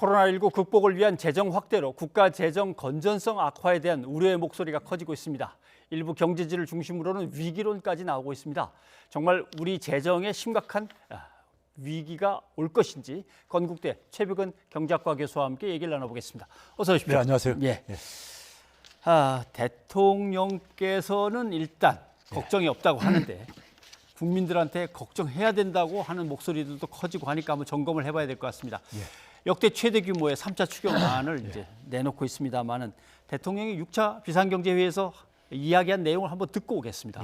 코로나19 극복을 위한 재정 확대로 국가 재정 건전성 악화에 대한 우려의 목소리가 커지고 있습니다. 일부 경제지를 중심으로는 위기론까지 나오고 있습니다. 정말 우리 재정에 심각한 위기가 올 것인지 건국대 최백은 경제학과 교수와 함께 얘기를 나눠보겠습니다. 어서 오십시오. 네, 안녕하세요. 예. 대통령께서는 일단 걱정이 없다고 하는데 국민들한테 걱정해야 된다고 하는 목소리들도 커지고 하니까 한번 점검을 해봐야 될 것 같습니다. 역대 최대 규모의 3차 추경안을 이제 내놓고 있습니다만은 대통령이 6차 비상경제회의에서 이야기한 내용을 한번 듣고 오겠습니다.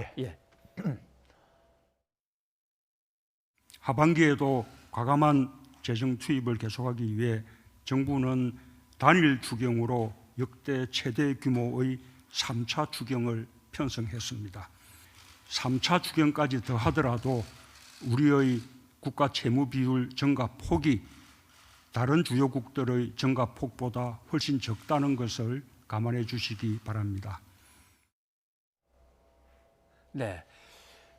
하반기에도 과감한 재정 투입을 계속하기 위해 정부는 단일 추경으로 역대 최대 규모의 3차 추경을 편성했습니다. 3차 추경까지 더하더라도 우리의 국가 채무 비율 증가 폭이 다른 주요국들의 증가 폭보다 훨씬 적다는 것을 감안해 주시기 바랍니다. 네,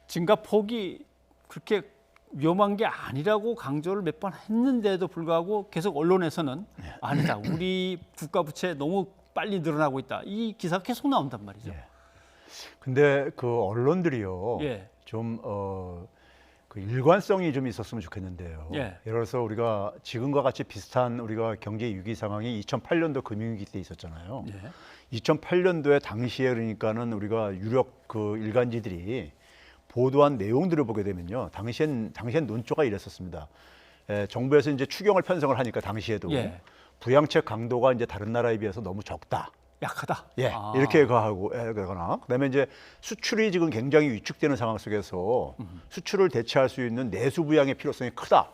증가 폭이 그렇게 위험한 게 아니라고 강조를 몇 번 했는데도 불구하고 계속 언론에서는 아니다. 우리 국가 부채 너무 빨리 늘어나고 있다. 이 기사가 계속 나온단 말이죠. 근데 그 언론들이요, 좀 그 일관성이 좀 있었으면 좋겠는데요. 예를 들어서 우리가 지금과 같이 비슷한 우리가 경제 위기 상황이 2008년도 금융위기 때 있었잖아요. 2008년도에 당시에 그러니까는 우리가 유력 그 일간지들이 보도한 내용들을 보게 되면요, 당시엔 논조가 이랬었습니다. 정부에서 이제 추경을 편성을 하니까 당시에도 부양책 강도가 이제 다른 나라에 비해서 너무 적다. 약하다. 이렇게 하거나, 그다음에 이제 수출이 지금 굉장히 위축되는 상황 속에서 수출을 대체할 수 있는 내수 부양의 필요성이 크다.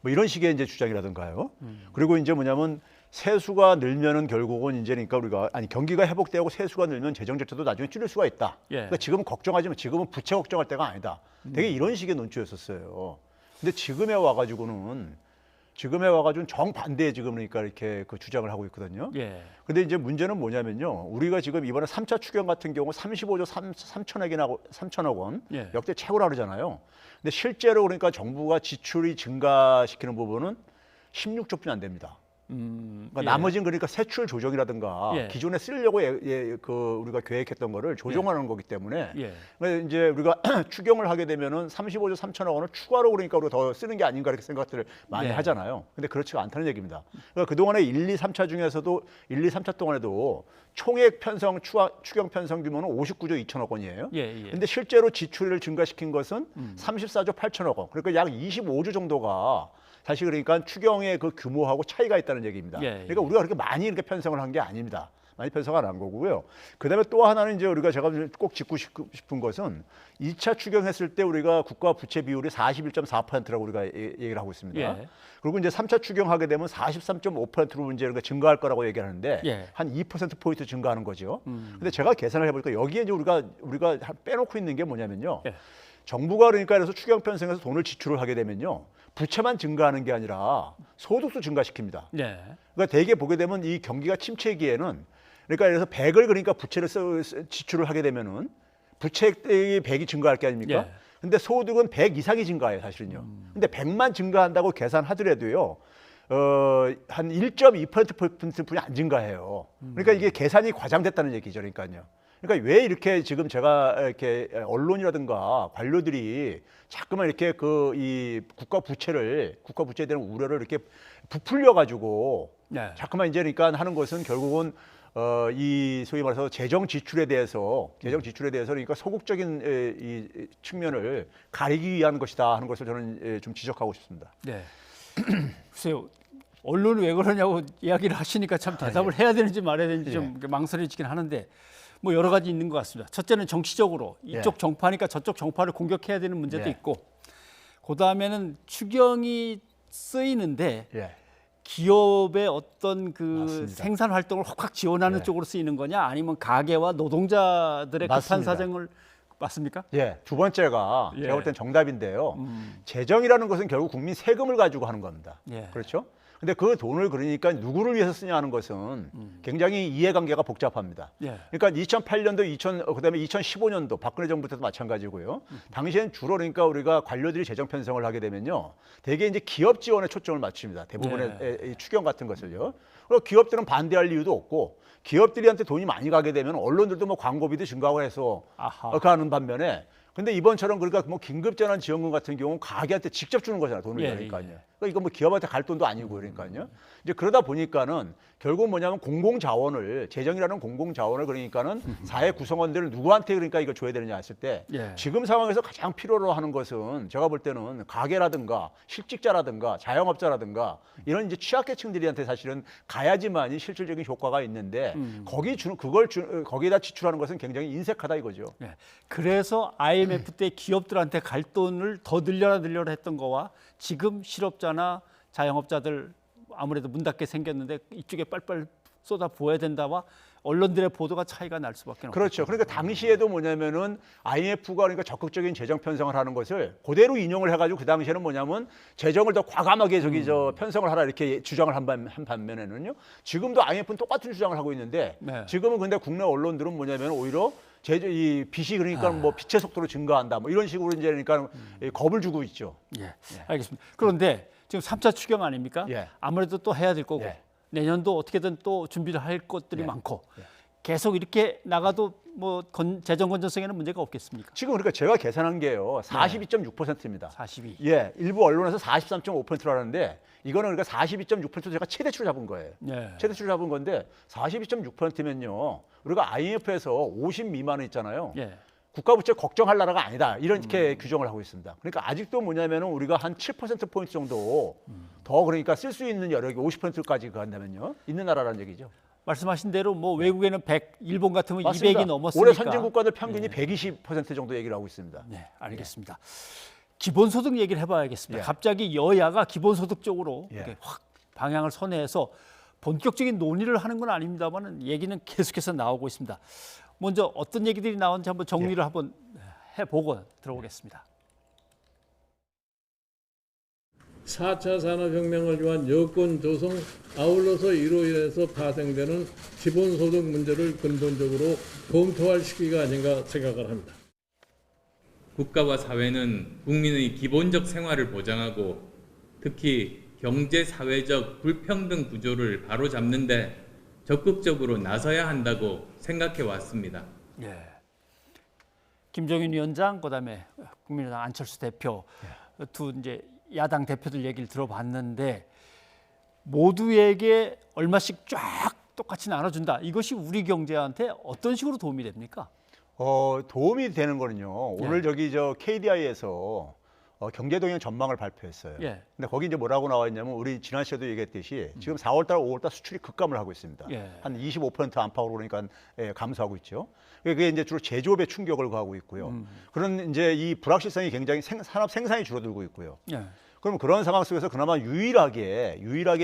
뭐 이런 식의 이제 주장이라든가요. 그리고 이제 뭐냐면 세수가 늘면은 결국은 이제 그러니까 우리가 경기가 회복되고 세수가 늘면 재정 절차도 나중에 줄일 수가 있다. 그러니까 지금은 걱정하지 마. 지금은 부채 걱정할 때가 아니다. 되게 이런 식의 논조였었어요. 근데 지금에 와가지고는 정반대에 지금 그러니까 이렇게 그 주장을 하고 있거든요. 근데 이제 문제는 뭐냐면요. 우리가 지금 이번에 3차 추경 같은 경우 35조 3천억 원 역대 최고라 그러잖아요. 근데 실제로 그러니까 정부가 지출이 증가시키는 부분은 16조뿐이 안 됩니다. 그러니까 나머지는 그러니까 세출 조정이라든가 기존에 쓰려고 우리가 계획했던 거를 조정하는 거기 때문에 그러니까 이제 우리가 추경을 하게 되면은 35조 3천억 원을 추가로 그러니까 우리가 더 쓰는 게 아닌가 이렇게 생각들을 많이 하잖아요. 근데 그렇지가 않다는 얘기입니다. 그러니까 그동안에 1, 2, 3차 중에서도 1, 2, 3차 동안에도 총액 편성 추경 편성 규모는 59조 2천억 원이에요. 근데 실제로 지출을 증가시킨 것은 34조 8천억 원. 그러니까 약 25조 정도가 사실 그러니까 추경의 그 규모하고 차이가 있다는 얘기입니다. 그러니까 우리가 그렇게 많이 이렇게 편성을 한 게 아닙니다. 많이 편성을 안 한 거고요. 그다음에 또 하나는 이제 우리가 제가 꼭 짚고 싶은 것은 2차 추경했을 때 우리가 국가 부채 비율이 41.4%라고 우리가 얘기를 하고 있습니다. 그리고 이제 3차 추경하게 되면 43.5%로 이제 우리가 증가할 거라고 얘기하는데 한 2%포인트 증가하는 거죠. 근데 제가 계산을 해보니까 여기에 이제 우리가 빼놓고 있는 게 뭐냐면요. 정부가 그러니까 그래서 추경 편성해서 돈을 지출을 하게 되면요. 부채만 증가하는 게 아니라 소득도 증가시킵니다. 그러니까 대개 보게 되면 이 경기가 침체기에는 그러니까 그래서 100을 그러니까 부채를 지출을 하게 되면은 부채의 100이 증가할 게 아닙니까? 근데 소득은 100 이상이 증가해요, 사실은요. 근데 100만 증가한다고 계산하더라도요. 한 1.2%뿐이 안 증가해요. 그러니까 이게 계산이 과장됐다는 얘기죠, 그러니까요. 그러니까 왜 이렇게 지금 제가 이렇게 언론이라든가 관료들이 자꾸만 이렇게 이 국가 부채에 대한 우려를 이렇게 부풀려 가지고 자꾸만 이제 그러니까 하는 것은 결국은 이 소위 말해서 재정 지출에 대해서 그러니까 소극적인 이 측면을 가리기 위한 것이다 하는 것을 저는 좀 지적하고 싶습니다. 글쎄요. 언론이 왜 그러냐고 이야기를 하시니까 참 대답을 해야 되는지 말아야 되는지 좀 망설여지긴 하는데 뭐 여러 가지 있는 것 같습니다. 첫째는 정치적으로 이쪽 정파니까 저쪽 정파를 공격해야 되는 문제도 있고, 그 다음에는 추경이 쓰이는데 기업의 어떤 그 생산 활동을 확 지원하는 쪽으로 쓰이는 거냐, 아니면 가계와 노동자들의 급한 사정을 맞습니까? 두 번째가 제가 볼 땐 정답인데요. 재정이라는 것은 결국 국민 세금을 가지고 하는 겁니다. 그렇죠? 근데 그 돈을 그러니까 누구를 위해서 쓰냐 하는 것은 굉장히 이해관계가 복잡합니다. 예. 그러니까 2008년도, 그다음에 2015년도 박근혜 정부 때도 마찬가지고요. 당시엔 주로 그러니까 우리가 관료들이 재정 편성을 하게 되면요, 대개 이제 기업 지원에 초점을 맞춥니다. 대부분의 이 추경 같은 것을요. 그리고 기업들은 반대할 이유도 없고, 기업들한테 돈이 많이 가게 되면 언론들도 뭐 광고비도 증가하고 해서 아하. 가는 반면에, 근데 이번처럼 그러니까 뭐 긴급재난 지원금 같은 경우는 가게한테 직접 주는 거잖아요, 돈을. 예, 그러니까요. 예. 그러니까 이거 뭐 기업한테 갈 돈도 아니고 그러니까요. 이제 그러다 보니까는 결국 뭐냐면 공공자원을, 재정이라는 공공자원을 그러니까는 사회 구성원들을 누구한테 그러니까 이거 줘야 되느냐 했을 때, 예. 지금 상황에서 가장 필요로 하는 것은 제가 볼 때는 가게라든가 실직자라든가 자영업자라든가 이런 이제 취약계층들한테 사실은 가야지만이 실질적인 효과가 있는데, 거기에다 지출하는 것은 굉장히 인색하다 이거죠. 예. 그래서 IMF 때 기업들한테 갈 돈을 더 늘려라 했던 거와 지금 실업자나 자영업자들 아무래도 문 닫게 생겼는데 이쪽에 빨빨 쏟아 부어야 된다와 언론들의 보도가 차이가 날 수밖에 없죠. 그렇죠. 그러니까 당시에도 뭐냐면은 IMF가 그러니까 적극적인 재정 편성을 하는 것을 그대로 인용을 해가지고 그 당시에는 뭐냐면 재정을 더 과감하게 편성을 하라 이렇게 주장을 한 반면에는요. 지금도 IMF는 똑같은 주장을 하고 있는데, 네. 지금은 근데 국내 언론들은 뭐냐면 오히려 이 빚이 그러니까 뭐 빛의 속도로 증가한다 뭐 이런 식으로 이제 그러니까 겁을 주고 있죠. 예. 알겠습니다. 그런데 지금 3차 추경 아닙니까? 예. 아무래도 또 해야 될 거고 예. 내년도 어떻게든 또 준비를 할 것들이 예. 많고 계속 이렇게 나가도 뭐 재정 건전성에는 문제가 없겠습니까? 지금 그러니까 제가 계산한 게요, 42.6%입니다. 42. 예, 일부 언론에서 43.5%라는데 이거는 그러니까 42.6% 제가 최대치로 잡은 거예요. 예. 최대치로 잡은 건데 42.6%면요. 우리가 IMF에서 50 미만은 있잖아요. 예. 국가 부채 걱정할 나라가 아니다. 이렇게 규정을 하고 있습니다. 그러니까 아직도 뭐냐면은 우리가 한 7%포인트 정도 더 그러니까 쓸 수 있는 여력이 50%까지 간다면요. 있는 나라라는 얘기죠. 말씀하신 대로 뭐 외국에는 100, 일본 같으면 맞습니다. 200이 넘었으니까. 올해 선진 국가들 평균이 120% 정도 얘기를 하고 있습니다. 네, 알겠습니다. 기본소득 얘기를 해봐야겠습니다. 예. 갑자기 여야가 기본소득 쪽으로 예. 이렇게 확 방향을 선회해서 본격적인 논의를 하는 건 아닙니다만 얘기는 계속해서 나오고 있습니다. 먼저 어떤 얘기들이 나오는지 한번 정리를 한번 해보고 들어보겠습니다. 4차 산업혁명을 위한 여건 조성, 아울러서 이로 인해서 파생되는 기본소득 문제를 근본적으로 검토할 시기가 아닌가 생각을 합니다. 국가와 사회는 국민의 기본적 생활을 보장하고 특히 경제 사회적 불평등 구조를 바로잡는 데 적극적으로 나서야 한다고 생각해 왔습니다. 예. 김종인 위원장, 그다음에 국민의당 안철수 대표 두 이제 야당 대표들 얘기를 들어봤는데 모두에게 얼마씩 쫙 똑같이 나눠준다. 이것이 우리 경제한테 어떤 식으로 도움이 됩니까? 도움이 되는 거는요. 오늘 저 KDI에서 경제동향 전망을 발표했어요. 예. 근데 거기 이제 뭐라고 나와 있냐면 우리 지난 시에도 얘기했듯이 지금 4월달, 5월달 수출이 급감을 하고 있습니다. 예. 한 25% 안팎으로 그러니까 감소하고 있죠. 그게 이제 주로 제조업에 충격을 가하고 있고요. 그런 이제 이 불확실성이 굉장히 산업 생산이 줄어들고 있고요. 예. 그럼 그런 상황 속에서 그나마 유일하게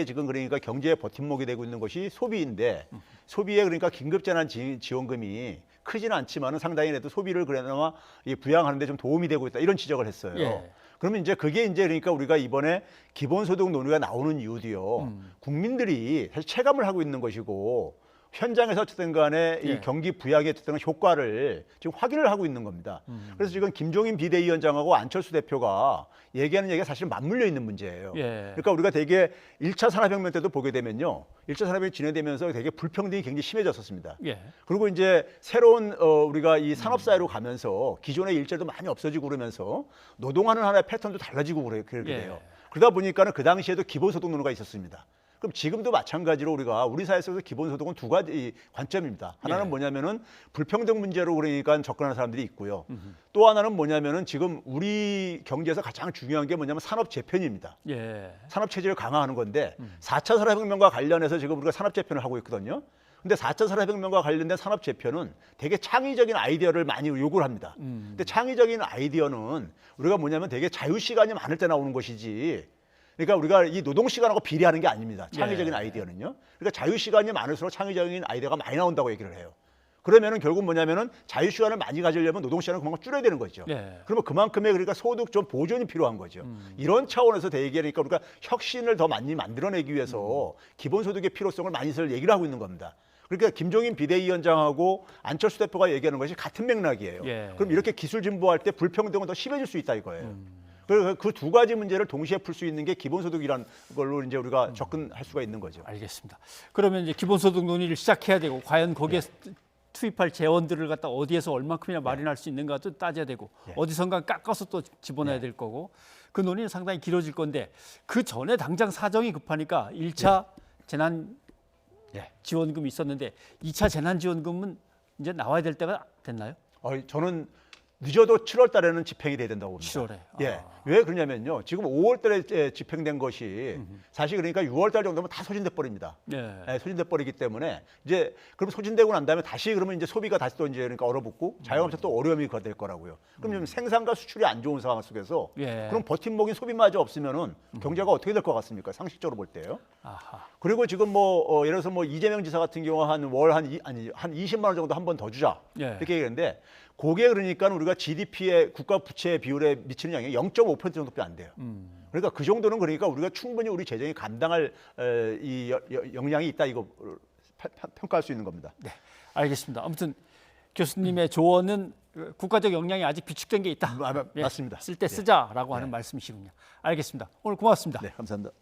지금 그러니까 경제의 버팀목이 되고 있는 것이 소비인데, 소비에 그러니까 긴급재난 지원금이 크지는 않지만은 상당히 그래도 소비를 그나마 부양하는 데 좀 도움이 되고 있다, 이런 지적을 했어요. 예. 그러면 이제 그게 이제 그러니까 우리가 이번에 기본소득 논의가 나오는 이유도요. 국민들이 사실 체감을 하고 있는 것이고 현장에서 어쨌든 간에 이 경기 부양의 어쨌든 효과를 지금 확인을 하고 있는 겁니다. 그래서 지금 김종인 비대위원장하고 안철수 대표가 얘기하는 얘기가 사실 맞물려 있는 문제예요. 예. 그러니까 우리가 되게 1차 산업혁명 때도 보게 되면요. 1차 산업혁명이 진행되면서 되게 불평등이 굉장히 심해졌었습니다. 예. 그리고 이제 새로운 우리가 이 산업사회로 가면서 기존의 일자리도 많이 없어지고 그러면서 노동하는 하나의 패턴도 달라지고 그렇게 돼요. 그러다 보니까는 그 당시에도 기본소득 논의가 있었습니다. 그럼 지금도 마찬가지로 우리 사회 속에서 기본소득은 두 가지 관점입니다. 하나는 뭐냐면은 불평등 문제로 그러니까 접근하는 사람들이 있고요. 또 하나는 뭐냐면은 지금 우리 경제에서 가장 중요한 게 뭐냐면 산업 재편입니다. 예. 산업 체제를 강화하는 건데 4차 산업혁명과 관련해서 지금 우리가 산업 재편을 하고 있거든요. 근데 4차 산업혁명과 관련된 산업 재편은 되게 창의적인 아이디어를 많이 요구를 합니다. 근데 창의적인 아이디어는 우리가 뭐냐면 되게 자유시간이 많을 때 나오는 것이지, 그러니까 우리가 이 노동 시간하고 비례하는 게 아닙니다. 창의적인 아이디어는요. 그러니까 자유 시간이 많을수록 창의적인 아이디어가 많이 나온다고 얘기를 해요. 그러면은 결국 뭐냐면은 자유 시간을 많이 가지려면 노동 시간을 그만큼 줄여야 되는 거죠. 예. 그러면 그만큼의 그러니까 소득 좀 보존이 필요한 거죠. 이런 차원에서 대기하니까 우리가 혁신을 더 많이 만들어내기 위해서 기본소득의 필요성을 많이들 얘기를 하고 있는 겁니다. 그러니까 김종인 비대위원장하고 안철수 대표가 얘기하는 것이 같은 맥락이에요. 예. 그럼 이렇게 기술 진보할 때 불평등은 더 심해질 수 있다 이거예요. 그래서 그 두 가지 문제를 동시에 풀 수 있는 게 기본소득이라는 걸로 이제 우리가 접근할 수가 있는 거죠. 알겠습니다. 그러면 이제 기본소득 논의를 시작해야 되고 과연 거기에 투입할 재원들을 갖다 어디에서 얼마큼이나 마련할 수 있는가도 따져야 되고 어디선가 깎아서 또 집어넣어야 될 거고 그 논의는 상당히 길어질 건데 그 전에 당장 사정이 급하니까 1차 재난 지원금이 있었는데 2차 재난 지원금은 이제 나와야 될 때가 됐나요? 저는 늦어도 7월 달에는 집행이 돼야 된다고 봅니다. 7월에. 예. 왜 그러냐면요. 지금 5월 달에 집행된 것이 사실 그러니까 6월 달 정도면 다 소진돼 버립니다. 예, 소진돼 버리기 때문에 이제 그럼 소진되고 난 다음에 다시 그러면 이제 소비가 다시 또 이제 그러니까 얼어붙고 자영업자 또 어려움이 될 거라고요. 그럼 지금 생산과 수출이 안 좋은 상황 속에서 그럼 버팀목인 소비마저 없으면은 경제가 어떻게 될 것 같습니까? 상식적으로 볼 때요. 아하. 그리고 지금 뭐 예를 들어서 뭐 이재명 지사 같은 경우 한 월 한 20만 원 정도 한 번 더 주자 이렇게 얘기했는데 그게 그러니까 우리가 GDP의 국가 부채 비율에 미치는 영향이 0.5% 정도밖에 안 돼요. 그러니까 그 정도는 그러니까 우리가 충분히 우리 재정이 감당할 이 역량이 있다 이거 평가할 수 있는 겁니다. 네, 알겠습니다. 아무튼 교수님의 조언은 국가적 역량이 아직 비축된 게 있다. 맞습니다. 쓸 때 쓰자라고 하는 말씀이시군요. 알겠습니다. 오늘 고맙습니다. 네, 감사합니다.